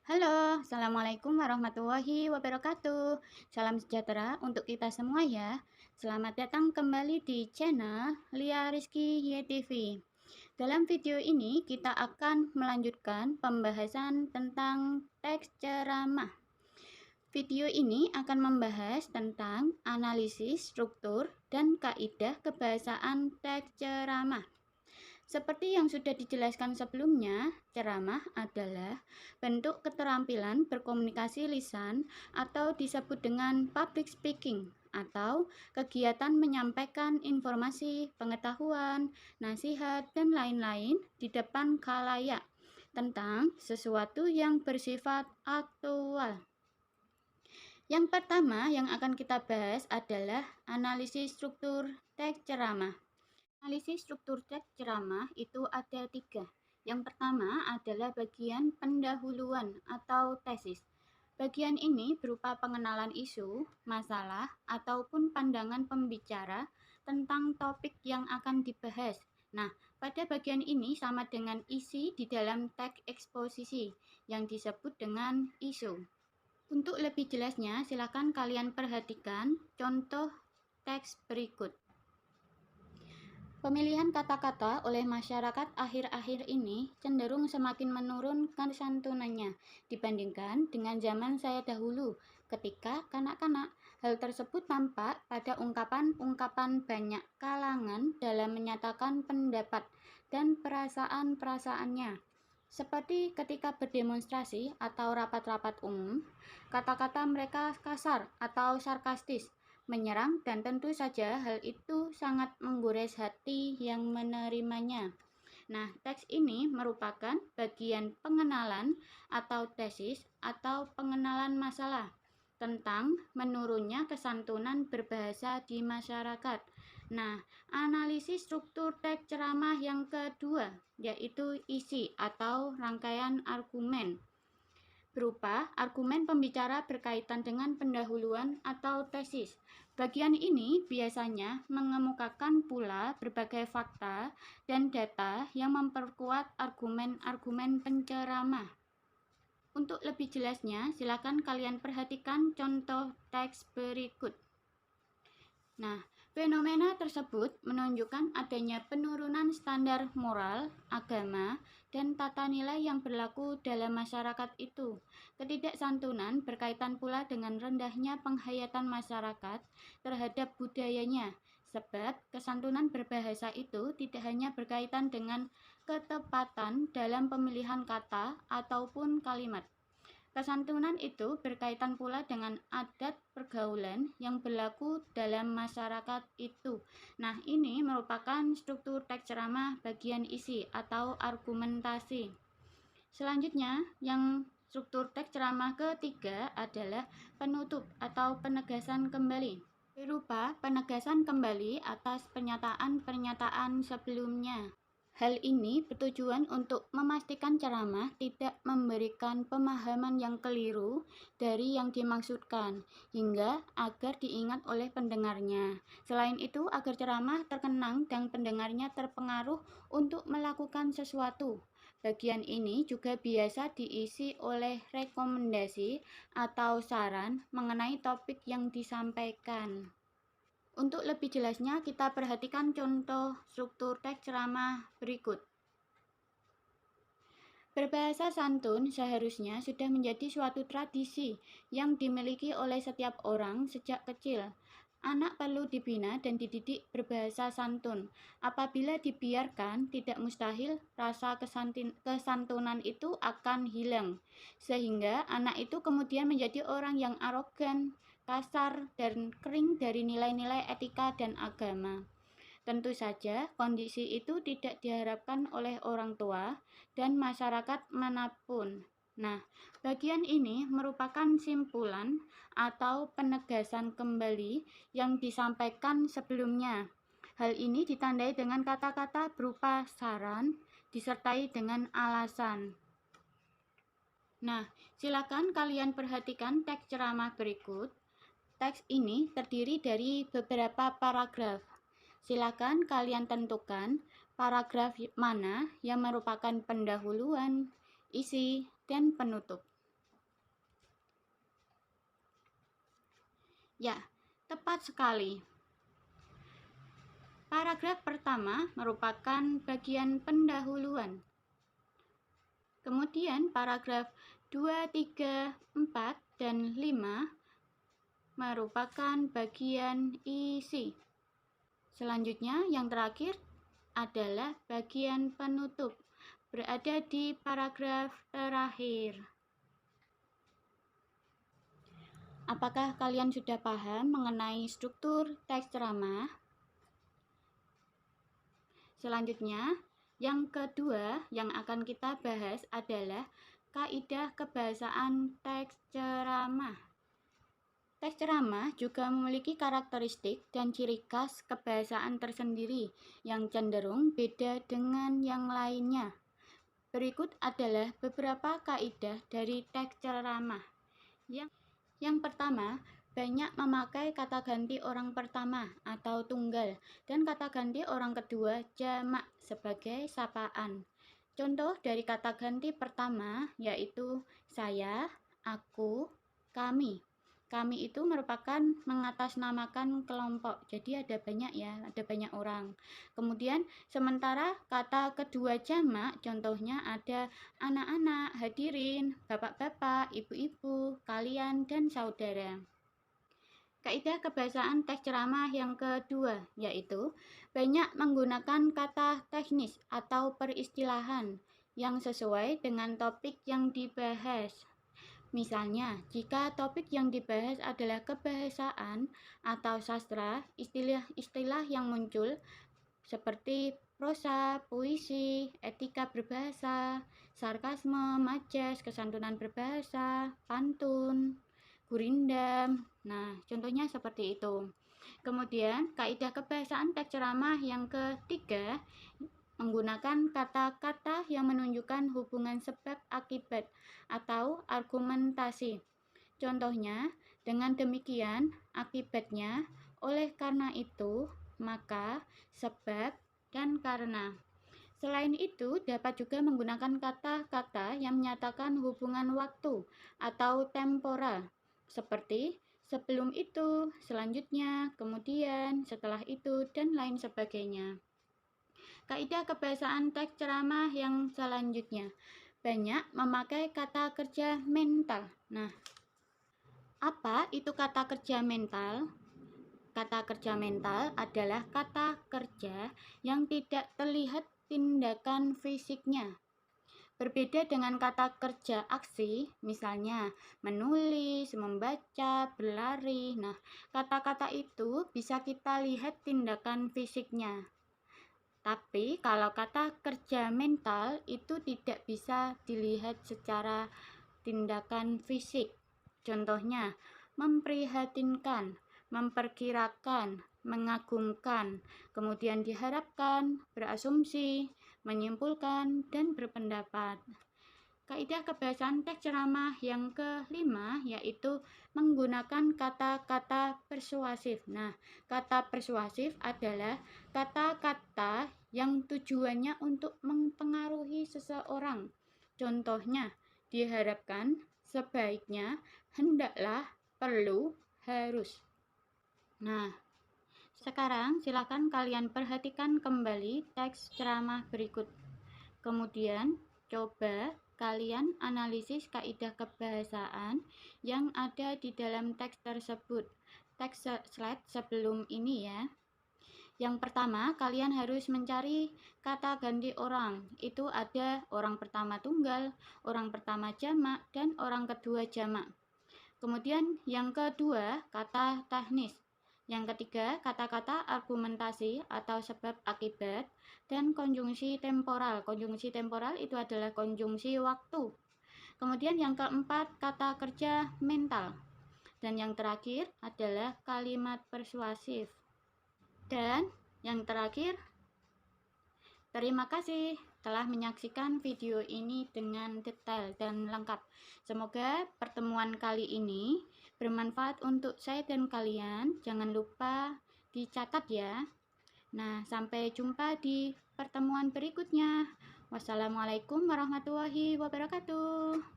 Halo, Assalamualaikum warahmatullahi wabarakatuh. Salam sejahtera untuk kita semua ya. Selamat datang kembali di channel Lia Rizky YTV. Dalam video ini kita akan melanjutkan pembahasan tentang teks ceramah. Video ini akan membahas tentang analisis struktur dan kaidah kebahasaan teks ceramah. Seperti yang sudah dijelaskan sebelumnya, ceramah adalah bentuk keterampilan berkomunikasi lisan atau disebut dengan public speaking atau kegiatan menyampaikan informasi, pengetahuan, nasihat, dan lain-lain di depan khalayak tentang sesuatu yang bersifat aktual. Yang pertama yang akan kita bahas adalah analisis struktur teks ceramah. Analisis struktur teks ceramah itu ada 3. Yang pertama adalah bagian pendahuluan atau tesis. Bagian ini berupa pengenalan isu, masalah, ataupun pandangan pembicara tentang topik yang akan dibahas. Nah, pada bagian ini sama dengan isi di dalam teks eksposisi yang disebut dengan isu. Untuk lebih jelasnya, silakan kalian perhatikan contoh teks berikut. Pemilihan kata-kata oleh masyarakat akhir-akhir ini cenderung semakin menurun kesantunannya dibandingkan dengan zaman saya dahulu ketika kanak-kanak. Hal tersebut tampak pada ungkapan-ungkapan banyak kalangan dalam menyatakan pendapat dan perasaan-perasaannya. Seperti ketika berdemonstrasi atau rapat-rapat umum, kata-kata mereka kasar atau sarkastis, menyerang, dan tentu saja hal itu sangat menggores hati yang menerimanya. Nah, teks ini merupakan bagian pengenalan atau tesis atau pengenalan masalah tentang menurunnya kesantunan berbahasa di masyarakat. Nah, analisis struktur teks ceramah yang kedua yaitu isi atau rangkaian argumen berupa argumen pembicara berkaitan dengan pendahuluan atau tesis. Bagian ini biasanya mengemukakan pula berbagai fakta dan data yang memperkuat argumen-argumen penceramah. Untuk lebih jelasnya, silakan kalian perhatikan contoh teks berikut. Nah, fenomena tersebut menunjukkan adanya penurunan standar moral, agama, dan tata nilai yang berlaku dalam masyarakat itu. Ketidaksantunan berkaitan pula dengan rendahnya penghayatan masyarakat terhadap budayanya, sebab kesantunan berbahasa itu tidak hanya berkaitan dengan ketepatan dalam pemilihan kata ataupun kalimat. Kesantunan itu berkaitan pula dengan adat pergaulan yang berlaku dalam masyarakat itu. Nah, ini merupakan struktur teks ceramah bagian isi atau argumentasi. Selanjutnya, yang struktur teks ceramah ketiga adalah penutup atau penegasan kembali. Berupa penegasan kembali atas pernyataan-pernyataan sebelumnya. Hal ini bertujuan untuk memastikan ceramah tidak memberikan pemahaman yang keliru dari yang dimaksudkan, hingga agar diingat oleh pendengarnya. Selain itu, agar ceramah terkenang dan pendengarnya terpengaruh untuk melakukan sesuatu. Bagian ini juga biasa diisi oleh rekomendasi atau saran mengenai topik yang disampaikan. Untuk lebih jelasnya, kita perhatikan contoh struktur teks ceramah berikut. Berbahasa santun seharusnya sudah menjadi suatu tradisi yang dimiliki oleh setiap orang sejak kecil. Anak perlu dibina dan dididik berbahasa santun. Apabila dibiarkan, tidak mustahil rasa kesantunan itu akan hilang, sehingga anak itu kemudian menjadi orang yang arogan, kasar, dan kering dari nilai-nilai etika dan agama. Tentu saja, kondisi itu tidak diharapkan oleh orang tua dan masyarakat manapun. Nah, bagian ini merupakan simpulan atau penegasan kembali yang disampaikan sebelumnya. Hal ini ditandai dengan kata-kata berupa saran disertai dengan alasan. Nah, silakan kalian perhatikan teks ceramah berikut. Teks ini terdiri dari beberapa paragraf. Silakan kalian tentukan paragraf mana yang merupakan pendahuluan, isi, dan penutup. Ya, tepat sekali. Paragraf pertama merupakan bagian pendahuluan. Kemudian paragraf 2, 3, 4, dan 5 merupakan bagian isi. Selanjutnya yang terakhir adalah bagian penutup, berada di paragraf terakhir. Apakah kalian sudah paham mengenai struktur teks ceramah? Selanjutnya, yang kedua yang akan kita bahas adalah kaidah kebahasaan teks ceramah. Teks ceramah juga memiliki karakteristik dan ciri khas kebahasaan tersendiri yang cenderung beda dengan yang lainnya. Berikut adalah beberapa kaidah dari teks ceramah. Yang pertama, banyak memakai kata ganti orang pertama atau tunggal dan kata ganti orang kedua jamak sebagai sapaan. Contoh dari kata ganti pertama yaitu saya, aku, kami. Kami itu merupakan mengatasnamakan kelompok, jadi ada banyak ya, ada banyak orang. Kemudian sementara kata kedua jamak, contohnya ada anak-anak, hadirin, bapak-bapak, ibu-ibu, kalian, dan saudara. Kaidah kebahasaan teks ceramah yang kedua yaitu banyak menggunakan kata teknis atau peristilahan yang sesuai dengan topik yang dibahas. Misalnya, jika topik yang dibahas adalah kebahasaan atau sastra, istilah-istilah yang muncul seperti prosa, puisi, etika berbahasa, sarkasme, majas, kesantunan berbahasa, pantun, gurindam. Nah, contohnya seperti itu. Kemudian, kaidah kebahasaan teks ceramah yang ketiga menggunakan kata-kata yang menunjukkan hubungan sebab akibat atau argumentasi. Contohnya, dengan demikian, akibatnya, oleh karena itu, maka, sebab, dan karena. Selain itu, dapat juga menggunakan kata-kata yang menyatakan hubungan waktu atau temporal, seperti sebelum itu, selanjutnya, kemudian, setelah itu, dan lain sebagainya. Kaidah kebahasaan teks ceramah yang selanjutnya, banyak memakai kata kerja mental. Nah, apa itu kata kerja mental? Kata kerja mental adalah kata kerja yang tidak terlihat tindakan fisiknya. Berbeda dengan kata kerja aksi, misalnya menulis, membaca, berlari. Nah, kata-kata itu bisa kita lihat tindakan fisiknya. Tapi kalau kata kerja mental itu tidak bisa dilihat secara tindakan fisik. Contohnya, memprihatinkan, memperkirakan, mengagumkan, kemudian diharapkan, berasumsi, menyimpulkan, dan berpendapat. Kaidah kebahasaan teks ceramah yang kelima yaitu menggunakan kata-kata persuasif. Nah, kata persuasif adalah kata-kata yang tujuannya untuk mempengaruhi seseorang. Contohnya, diharapkan, sebaiknya, hendaklah, perlu, harus. Nah, sekarang silakan kalian perhatikan kembali teks ceramah berikut. Kemudian, coba kalian analisis kaidah kebahasaan yang ada di dalam teks tersebut. Teks slide sebelum ini ya. Yang pertama, kalian harus mencari kata ganti orang. Itu ada orang pertama tunggal, orang pertama jamak, dan orang kedua jamak. Kemudian yang kedua, kata teknis. Yang ketiga, kata-kata argumentasi atau sebab akibat, dan konjungsi temporal. Konjungsi temporal itu adalah konjungsi waktu. Kemudian yang keempat, kata kerja mental. Dan yang terakhir adalah kalimat persuasif. Dan yang terakhir, terima kasih telah menyaksikan video ini dengan detail dan lengkap. Semoga pertemuan kali ini bermanfaat untuk saya dan kalian. Jangan lupa dicatat ya. Nah, sampai jumpa di pertemuan berikutnya. Wassalamualaikum warahmatullahi wabarakatuh.